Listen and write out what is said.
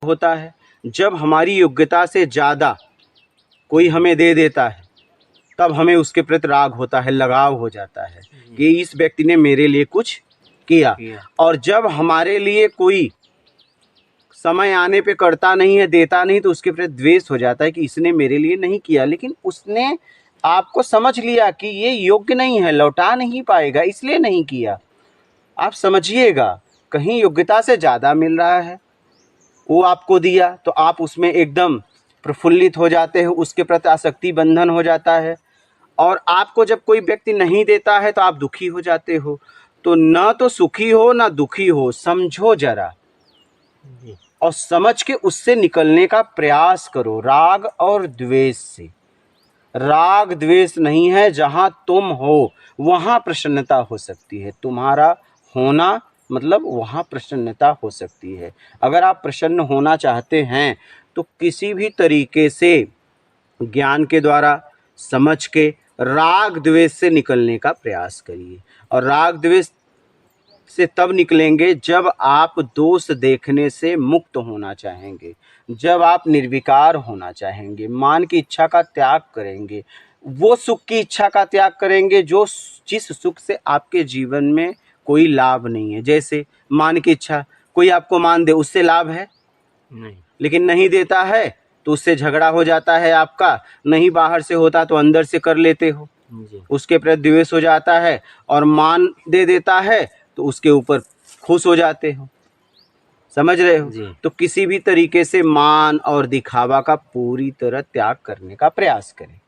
होता है जब हमारी योग्यता से ज़्यादा कोई हमें दे देता है, तब हमें उसके प्रति राग होता है, लगाव हो जाता है कि इस व्यक्ति ने मेरे लिए कुछ किया। और जब हमारे लिए कोई समय आने पे करता नहीं है, देता नहीं, तो उसके प्रति द्वेष हो जाता है कि इसने मेरे लिए नहीं किया, लेकिन उसने आपको समझ लिया कि ये योग्य नहीं है, लौटा नहीं पाएगा, इसलिए नहीं किया। आप समझिएगा, कहीं योग्यता से ज़्यादा मिल रहा है, वो आपको दिया तो आप उसमें एकदम प्रफुल्लित हो जाते हो, उसके प्रति आसक्ति बंधन हो जाता है। और आपको जब कोई व्यक्ति नहीं देता है तो आप दुखी हो जाते हो। तो न तो सुखी हो ना दुखी हो, समझो जरा और समझ के उससे निकलने का प्रयास करो, राग और द्वेष से। राग द्वेष नहीं है, जहाँ तुम हो वहाँ प्रसन्नता हो सकती है। तुम्हारा होना मतलब वहाँ प्रसन्नता हो सकती है। अगर आप प्रसन्न होना चाहते हैं तो किसी भी तरीके से ज्ञान के द्वारा समझ के राग द्वेष से निकलने का प्रयास करिए। और राग द्वेष से तब निकलेंगे जब आप दोष देखने से मुक्त होना चाहेंगे, जब आप निर्विकार होना चाहेंगे, मान की इच्छा का त्याग करेंगे, वो सुख की इच्छा का त्याग करेंगे जो जिस सुख से आपके जीवन में कोई लाभ नहीं है। जैसे मान की इच्छा, कोई आपको मान दे, उससे लाभ है नहीं, लेकिन नहीं देता है तो उससे झगड़ा हो जाता है आपका। नहीं बाहर से होता तो अंदर से कर लेते हो, उसके प्रति द्वेष हो जाता है। और मान दे देता है तो उसके ऊपर खुश हो जाते हो। समझ रहे हो? तो किसी भी तरीके से मान और दिखावा का पूरी तरह त्याग करने का प्रयास करें।